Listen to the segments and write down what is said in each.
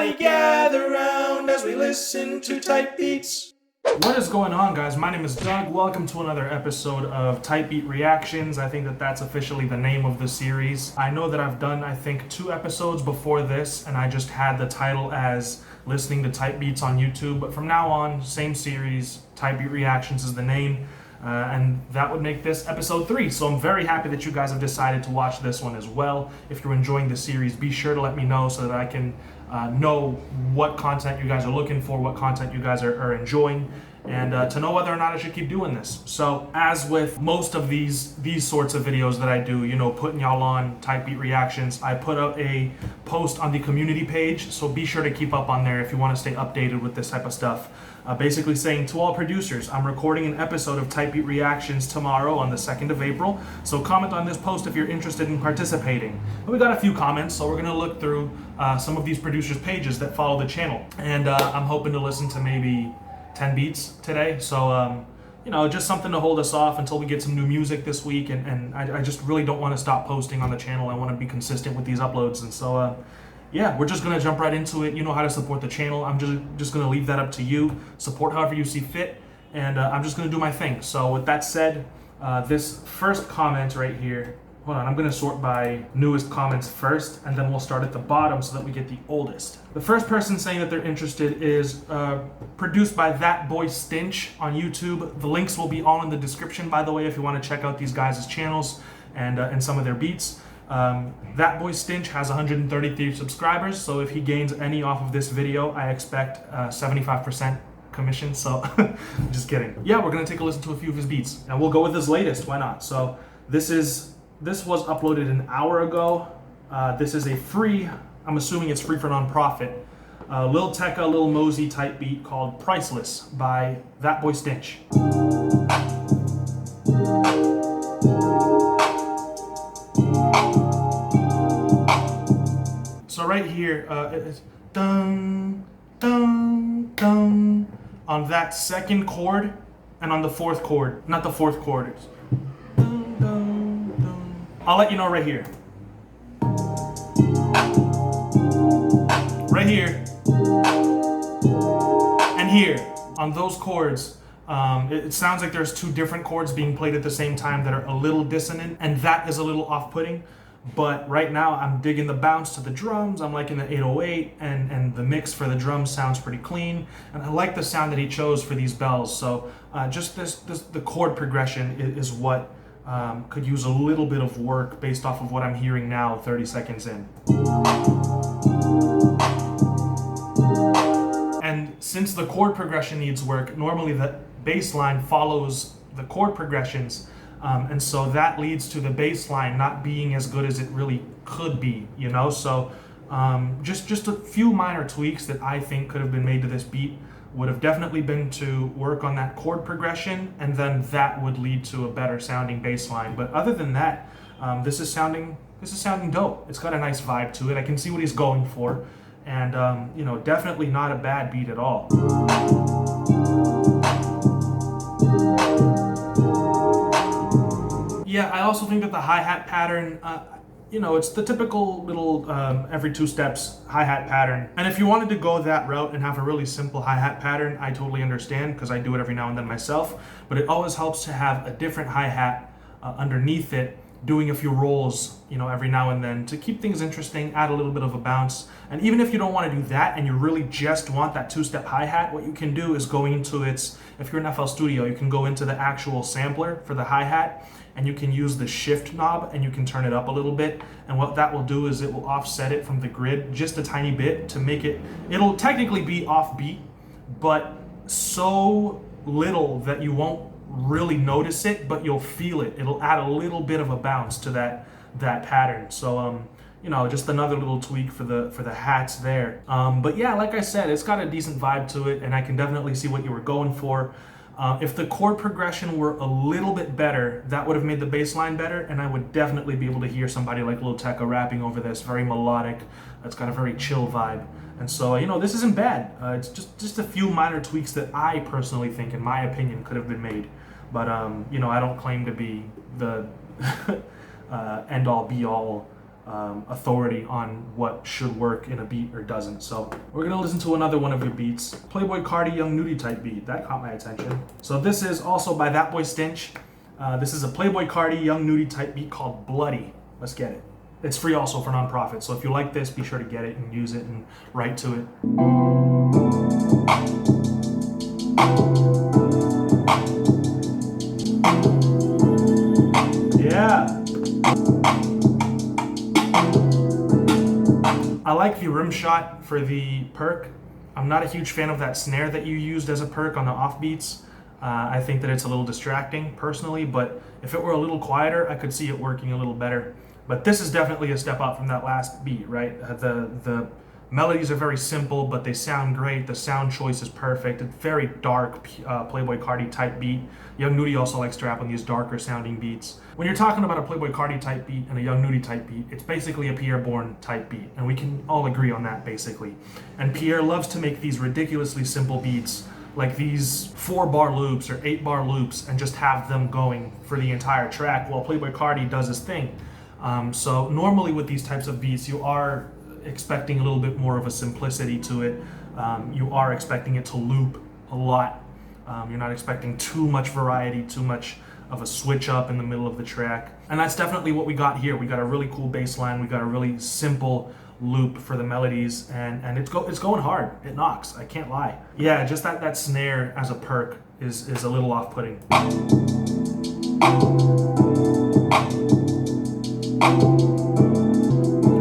Everybody gather round as we listen to tight beats. What is going on, guys? My name is Doug. Welcome to another episode of Tight Beat Reactions. I think that's officially the name of the series. I know that I've done, 2 episodes before this, and I just had the title as Listening to Tight Beats on YouTube. But from now on, same series, Tight Beat Reactions is the name. And that would make this episode 3. So I'm very happy that you guys have decided to watch this one as well. If you're enjoying the series, be sure to let me know so that I can know what content you guys are looking for, what content you guys are enjoying, and to know whether or not I should keep doing this. So as with most of these sorts of videos that I do, you know, putting y'all on Tight Beat Reactions, I put out a post on the community page, so be sure to keep up on there if you want to stay updated with this type of stuff. Basically saying to all producers, I'm recording an episode of Tight Beat Reactions tomorrow on the 2nd of April, so comment on this post if you're interested in participating. And we got a few comments, so we're going to look through some of these producers' pages that follow the channel. And I'm hoping to listen to maybe 10 beats today, so you know, just something to hold us off until we get some new music this week, and I just really don't want to stop posting on the channel. I want to be consistent with these uploads, and so yeah, we're just gonna jump right into it. You know how to support the channel. I'm just gonna leave that up to you. Support however you see fit, and I'm just gonna do my thing. So with that said, this first comment right here, hold on, I'm gonna sort by newest comments first, and then we'll start at the bottom so that we get the oldest. The first person saying that they're interested is produced by ThatBoyStinch on YouTube. The links will be all in the description, by the way, if you want to check out these guys' channels and some of their beats. ThatBoyStinch has 133 subscribers, so if he gains any off of this video, I expect 75% commission, so just kidding. Yeah, we're gonna take a listen to a few of his beats, and we'll go with his latest, why not? So this was uploaded an hour ago. This is a free, I'm assuming it's free for non-profit, Lil Tecca, Lil Mosey type beat called Priceless by ThatBoyStinch. So right here, it's dun, dun, dun on that second chord and on the fourth chord. Not the fourth chord. It's dun, dun, dun. I'll let you know right here. Right here. And here, on those chords, it sounds like there's 2 different chords being played at the same time that are a little dissonant, and that is a little off-putting. But right now I'm digging the bounce to the drums. I'm liking the 808, and the mix for the drums sounds pretty clean, and I like the sound that he chose for these bells. So just the chord progression is what could use a little bit of work based off of what I'm hearing now 30 seconds in. And since the chord progression needs work, normally the bass line follows the chord progressions. And so that leads to the bass line not being as good as it really could be, you know? So just a few minor tweaks that I think could have been made to this beat would have definitely been to work on that chord progression, and then that would lead to a better sounding bass line. But other than that, this is sounding dope. It's got a nice vibe to it. I can see what he's going for, and you know, definitely not a bad beat at all. Yeah, I also think that the hi-hat pattern, you know, it's the typical little every 2 steps hi-hat pattern. And if you wanted to go that route and have a really simple hi-hat pattern, I totally understand, because I do it every now and then myself. But it always helps to have a different hi-hat underneath it, doing a few rolls, you know, every now and then to keep things interesting, add a little bit of a bounce. And even if you don't want to do that and you really just want that 2-step hi-hat, what you can do is go into if you're in FL Studio, you can go into the actual sampler for the hi-hat, and you can use the shift knob and you can turn it up a little bit. And what that will do is it will offset it from the grid just a tiny bit to make it'll technically be offbeat, but so little that you won't really notice it, but you'll feel it. It'll add a little bit of a bounce to that pattern. So you know, just another little tweak for the hats there. But yeah, like I said, it's got a decent vibe to it, and I can definitely see what you were going for. If the chord progression were a little bit better, that would have made the bass line better, and I would definitely be able to hear somebody like Lil Tecca rapping over this, very melodic. It's got a very chill vibe. And so, you know, this isn't bad. It's just a few minor tweaks that I personally think, in my opinion, could have been made. But, you know, I don't claim to be the end-all, be-all authority on what should work in a beat or doesn't. So we're gonna listen to another one of your beats. Playboi Carti Young Nudie type beat. That caught my attention. So this is also by ThatBoyStinch. This is a Playboi Carti Young Nudie type beat called Bloody. Let's get it. It's free also for nonprofit. So if you like this, be sure to get it and use it and write to it. Yeah. I like the rim shot for the perk. I'm not a huge fan of that snare that you used as a perk on the offbeats. I think that it's a little distracting personally, but if it were a little quieter, I could see it working a little better. But this is definitely a step up from that last beat, right? The melodies are very simple, but they sound great. The sound choice is perfect. It's very dark, Playboi Carti type beat. Young Nudie also likes to rap on these darker sounding beats. When you're talking about a Playboi Carti type beat and a Young Nudie type beat, it's basically a Pierre Bourne type beat, and we can all agree on that basically. And Pierre loves to make these ridiculously simple beats, like these 4-bar loops or 8-bar loops, and just have them going for the entire track, while Playboi Carti does his thing. So normally with these types of beats, you are expecting a little bit more of a simplicity to it. You are expecting it to loop a lot. You're not expecting too much variety, too much of a switch up in the middle of the track. And that's definitely what we got here. We got a really cool bass line. We got a really simple loop for the melodies, and it's going hard. It knocks, I can't lie. Yeah, just that snare as a perk is a little off-putting.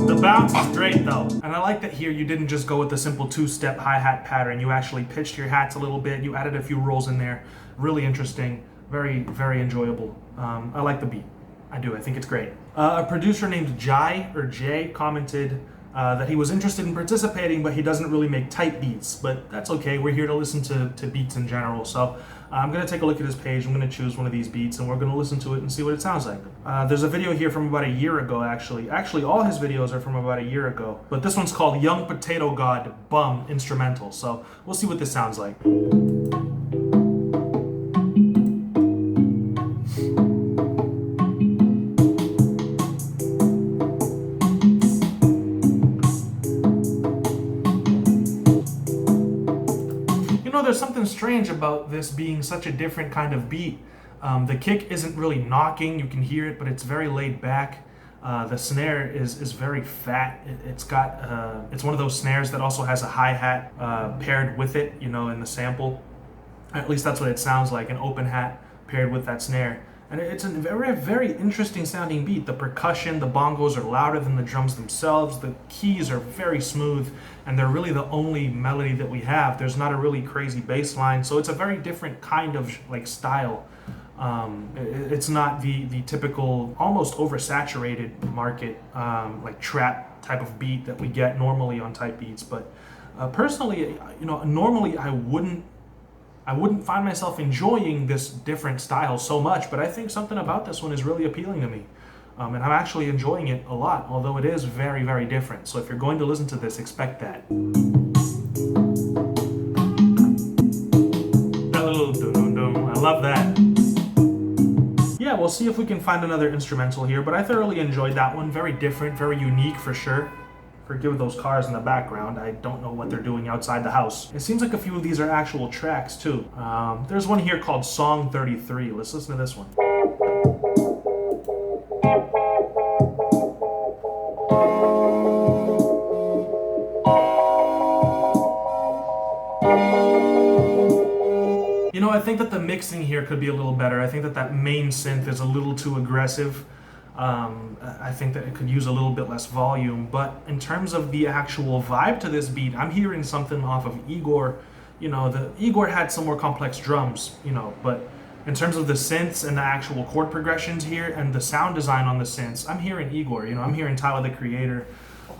The bounce is great though, and I like that here you didn't just go with the simple 2-step hi-hat pattern. You actually pitched your hats a little bit. You added a few rolls in there. Really interesting, very, very enjoyable. I like the beat. I do, I think it's great. A producer named Jay commented that he was interested in participating, but he doesn't really make tight beats. But that's okay, we're here to listen to beats in general. So I'm gonna take a look at his page. I'm gonna choose one of these beats and we're gonna listen to it and see what it sounds like. There's a video here from about a year ago, actually. Actually, all his videos are from about a year ago. But this one's called Young Potato God Bum Instrumental. So we'll see what this sounds like. There's something strange about this being such a different kind of beat. The kick isn't really knocking, you can hear it, but it's very laid back. The snare is very fat. It's one of those snares that also has a hi-hat paired with it, you know, in the sample. At least that's what it sounds like, an open hat paired with that snare. And it's a very, very interesting sounding beat. The percussion, the bongos are louder than the drums themselves. The keys are very smooth, and they're really the only melody that we have. There's not a really crazy bass line, so it's a very different kind of like style. It's not the typical, almost oversaturated market, like trap type of beat that we get normally on type beats. But personally, you know, normally I wouldn't find myself enjoying this different style so much, but I think something about this one is really appealing to me. And I'm actually enjoying it a lot, although it is very, very different. So if you're going to listen to this, expect that. That little dum-dum-dum, I love that. Yeah, we'll see if we can find another instrumental here, but I thoroughly enjoyed that one. Very different, very unique for sure. Forgive those cars in the background. I don't know what they're doing outside the house. It seems like a few of these are actual tracks too. There's one here called Song 33. Let's listen to this one. You know, I think that the mixing here could be a little better. I think that main synth is a little too aggressive. I think that it could use a little bit less volume, but in terms of the actual vibe to this beat, I'm hearing something off of Igor. You know, Igor had some more complex drums, you know, but in terms of the synths and the actual chord progressions here and the sound design on the synths, I'm hearing Igor, you know, I'm hearing Tyler the Creator.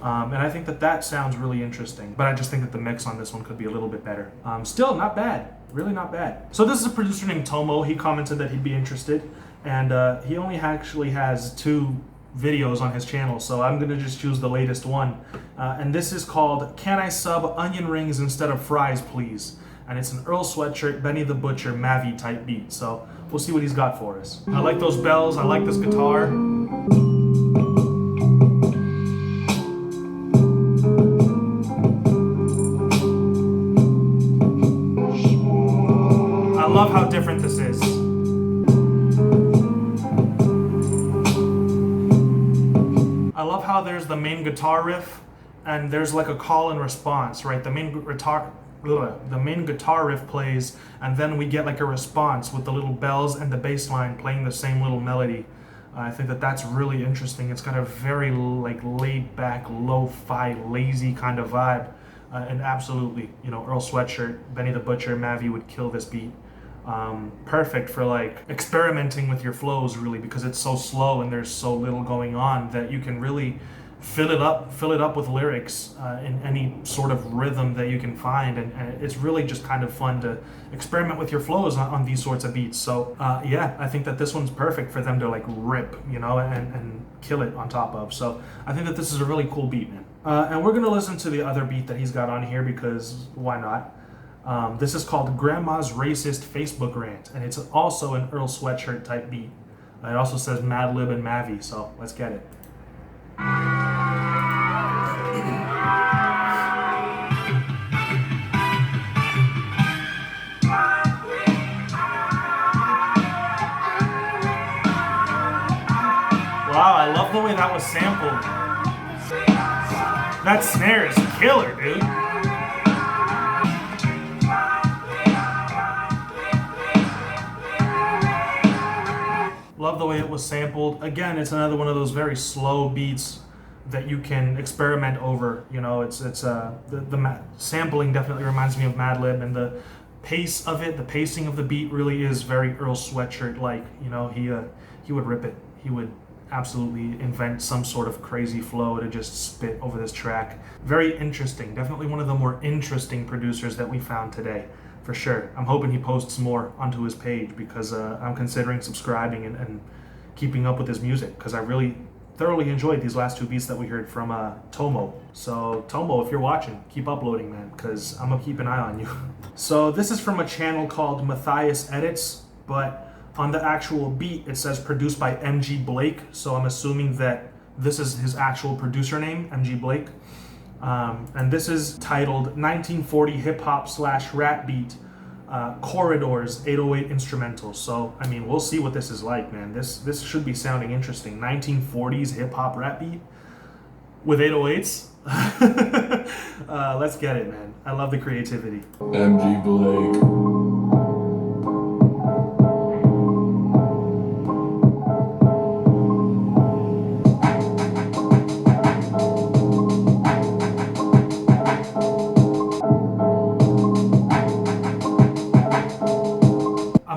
And I think that sounds really interesting, but I just think that the mix on this one could be a little bit better. Still not bad, really not bad. So this is a producer named Tomo. He commented that he'd be interested, and he only actually has 2 videos on his channel, so I'm gonna just choose the latest one. And this is called Can I Sub Onion Rings Instead of Fries Please? And it's an Earl Sweatshirt, Benny the Butcher, Mavi type beat. So we'll see what he's got for us. I like those bells, I like this guitar. love how different this is. I love how there's the main guitar riff and there's like a call and response, right? The main guitar riff plays, and then we get like a response with the little bells and the bass line playing the same little melody. I think that that's really interesting. It's got a very like laid back, lo-fi, lazy kind of vibe. And absolutely, you know, Earl Sweatshirt, Benny the Butcher, Mavi would kill this beat. Perfect for like experimenting with your flows, really, because it's so slow and there's so little going on that you can really fill it up with lyrics in any sort of rhythm that you can find, and it's really just kind of fun to experiment with your flows on these sorts of beats. So yeah, I think that this one's perfect for them to like rip, you know, and kill it on top of. So I think that this is a really cool beat, man. And we're gonna listen to the other beat that he's got on here because why not? This is called Grandma's Racist Facebook Rant, and it's also an Earl Sweatshirt type beat. It also says Madlib and Mavi, so let's get it. Wow, I love the way that was sampled. That snare is killer, dude. Love the way it was sampled. Again, it's another one of those very slow beats that you can experiment over. You know, the sampling definitely reminds me of Madlib, and the pace of it, the pacing of the beat really is very Earl Sweatshirt like. You know, he would rip it. He would absolutely invent some sort of crazy flow to just spit over this track. Very interesting. Definitely one of the more interesting producers that we found today, for sure. I'm hoping he posts more onto his page because I'm considering subscribing and keeping up with his music, because I really thoroughly enjoyed these last two beats that we heard from Tomo. So Tomo, if you're watching, keep uploading, man, because I'm gonna keep an eye on you. So this is from a channel called Matthias Edits, but on the actual beat it says produced by MGBlake, so I'm assuming that this is his actual producer name, MGBlake. And this is titled 1940 hip hop / rap beat, Corridors 808 instrumental. So I mean, we'll see what this is like, man. This should be sounding interesting. 1940s hip hop rap beat with 808s. Let's get it, man. I love the creativity. MGBlake.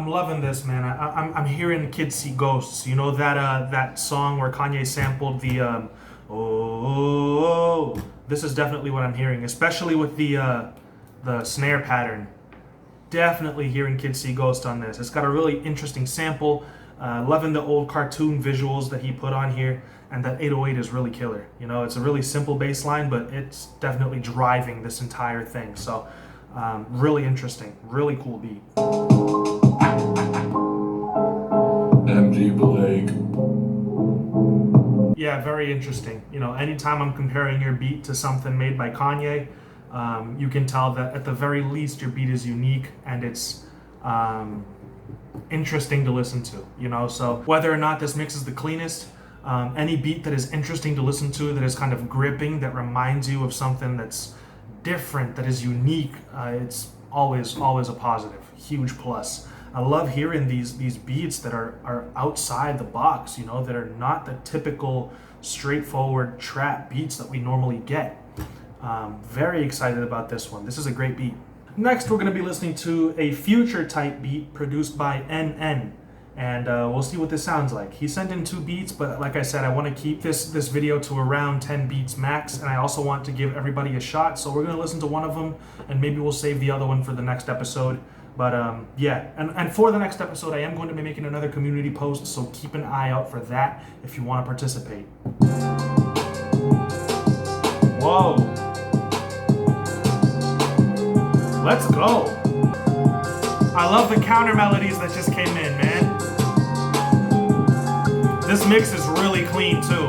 Loving this, man. I'm hearing Kids See Ghosts. You know that song where Kanye sampled the oh. This is definitely what I'm hearing, especially with the snare pattern. Definitely hearing Kids See Ghosts on this. It's got a really interesting sample. Loving the old cartoon visuals that he put on here, and that 808 is really killer. You know, it's a really simple bass line, but it's definitely driving this entire thing. So really interesting, really cool beat. MGBlake. Yeah, very interesting. You know, anytime I'm comparing your beat to something made by Kanye, you can tell that at the very least your beat is unique and it's interesting to listen to. You know, so whether or not this mix is the cleanest, any beat that is interesting to listen to, that is kind of gripping, that reminds you of something that's different, that is unique, it's always a positive, huge plus. I love hearing these beats that are outside the box, you know, that are not the typical straightforward trap beats that we normally get. Very excited about this one. This is a great beat. Next, we're going to be listening to a Future type beat produced by NN, and we'll see what this sounds like. He sent in 2 beats, but like I said, I want to keep this video to around 10 beats max, and I also want to give everybody a shot, so we're going to listen to one of them, and maybe we'll save the other one for the next episode. But yeah, and for the next episode, I am going to be making another community post, so keep an eye out for that if you want to participate. Whoa. Let's go. I love the counter melodies that just came in, man. This mix is really clean too.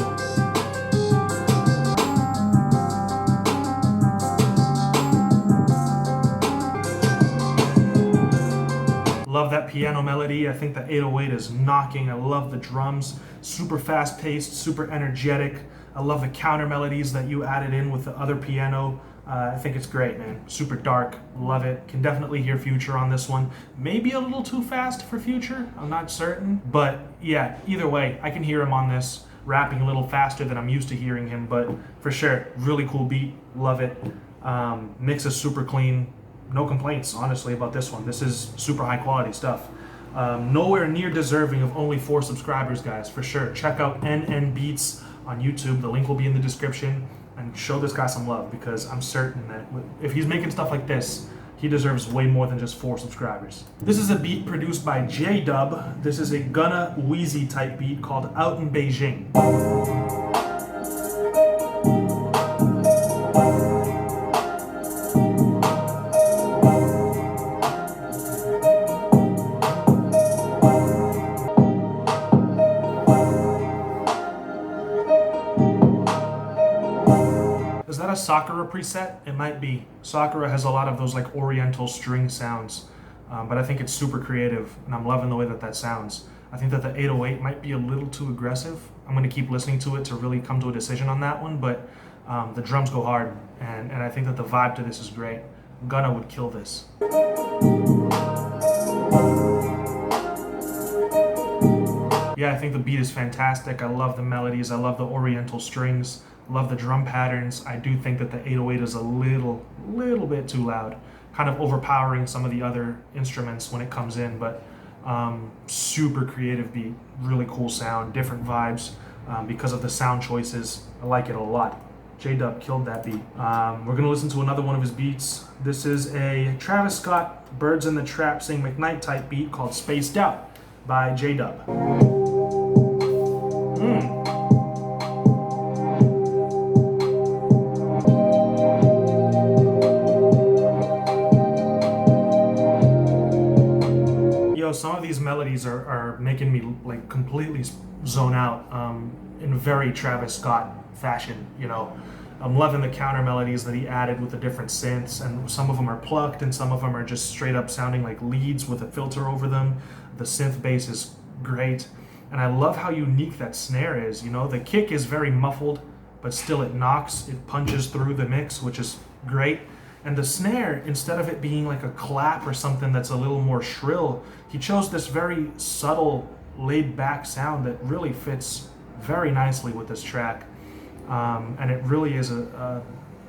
Love that piano melody. I think the 808 is knocking. I love the drums, super fast paced, super energetic. I love the counter melodies that you added in with the other piano. I think it's great, man. Super dark, love it. Can definitely hear Future on this one. Maybe a little too fast for Future, I'm not certain. But yeah, either way, I can hear him on this, rapping a little faster than I'm used to hearing him, but for sure, really cool beat, love it. Mix is super clean, no complaints, honestly, about this one. This is super high quality stuff. Nowhere near deserving of only 4 subscribers, guys, for sure. Check out NN Beats on YouTube, the link will be in the description. And show this guy some love, because I'm certain that if he's making stuff like this, he deserves way more than just 4 subscribers. This is a beat produced by J.Dub. This is a Gunna Wheezy type beat called Out in Beijing. Is that a Sakura preset? It might be. Sakura has a lot of those like oriental string sounds, but I think it's super creative, and I'm loving the way that sounds. I think that the 808 might be a little too aggressive. I'm going to keep listening to it to really come to a decision on that one, but the drums go hard, and I think that the vibe to this is great. Gunna would kill this. Yeah, I think the beat is fantastic. I love the melodies. I love the oriental strings. Love the drum patterns. I do think that the 808 is a little bit too loud, kind of overpowering some of the other instruments when it comes in, but super creative beat, really cool sound, different vibes because of the sound choices. I like it a lot. J.Dub killed that beat. We're gonna listen to another one of his beats. This is a Travis Scott, Birds in the Trap, Sing McKnight type beat called Spaced Out by J.Dub. Some of these melodies are making me like completely zone out in very Travis Scott fashion, you know. I'm loving the counter melodies that he added with the different synths, and some of them are plucked and some of them are just straight up sounding like leads with a filter over them. The synth bass is great, and I love how unique that snare is, you know. The kick is very muffled, but still it knocks, it punches through the mix, which is great. And the snare, instead of it being like a clap or something that's a little more shrill, he chose this very subtle, laid-back sound that really fits very nicely with this track. And it really is a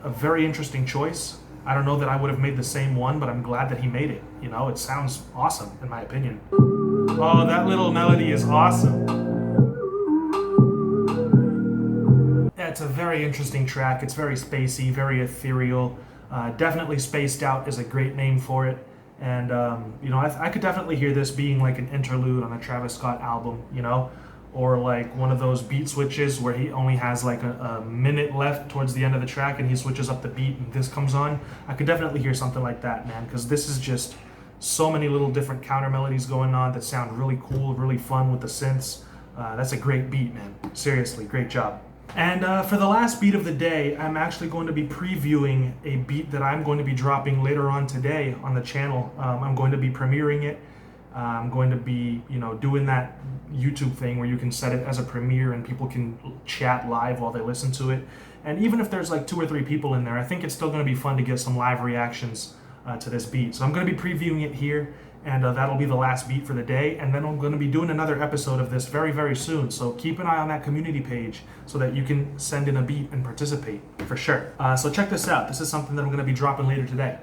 very interesting choice. I don't know that I would have made the same one, but I'm glad that he made it. You know, it sounds awesome, in my opinion. Oh, that little melody is awesome. Yeah, it's a very interesting track. It's very spacey, very ethereal. Definitely Spaced Out is a great name for it, and you know, I could definitely hear this being like an interlude on a Travis Scott album, you know, or like one of those beat switches where he only has like a minute left towards the end of the track and he switches up the beat and this comes on. I could definitely hear something like that, man, because this is just so many little different counter melodies going on that sound really cool, really fun with the synths. That's a great beat, man. Seriously, great job. And for the last beat of the day, I'm actually going to be previewing a beat that I'm going to be dropping later on today on the channel. I'm going to be premiering it. I'm going to be, you know, doing that YouTube thing where you can set it as a premiere and people can chat live while they listen to it. And even if there's like 2 or 3 people in there, I think it's still going to be fun to get some live reactions to this beat. So I'm going to be previewing it here, and that'll be the last beat for the day, and then I'm going to be doing another episode of this very soon, so keep an eye on that community page so that you can send in a beat and participate for sure. So check this out. This is something that I'm going to be dropping later today.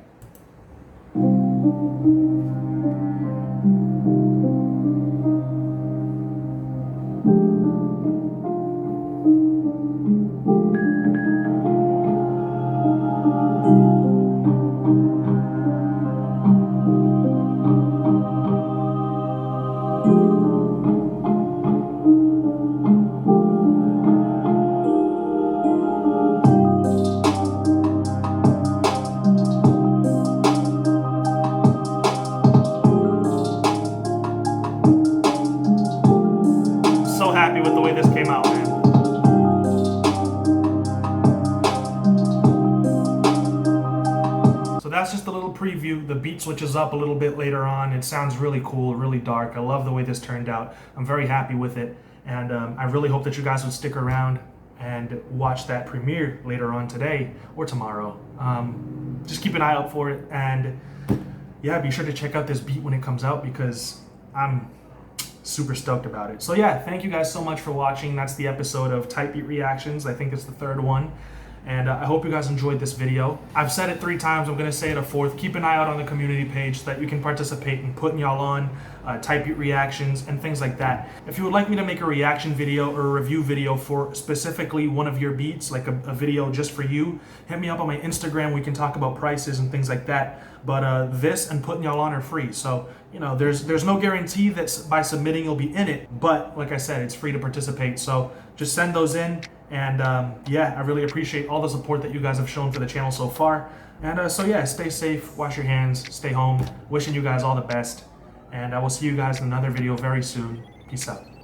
that's just a little preview. The beat switches up a little bit later on. It sounds really cool, really dark. I love the way this turned out. I'm very happy with it. And I really hope that you guys would stick around and watch that premiere later on today or tomorrow. Just keep an eye out for it. And yeah, be sure to check out this beat when it comes out because I'm super stoked about it. So yeah, thank you guys so much for watching. That's the episode of Type Beat Reactions. I think it's the third one. And I hope you guys enjoyed this video. I've said it 3 times, I'm gonna say it a 4th. Keep an eye out on the community page so that you can participate in putting y'all on Type Beat Reactions and things like that. If you would like me to make a reaction video or a review video for specifically one of your beats, like a video just for you, hit me up on my Instagram. We can talk about prices and things like that. But this and putting y'all on are free. So, you know, there's no guarantee that by submitting you'll be in it. But like I said, it's free to participate. So just send those in. And yeah, I really appreciate all the support that you guys have shown for the channel so far. And so yeah, stay safe, wash your hands, stay home. Wishing you guys all the best. And I will see you guys in another video very soon. Peace out.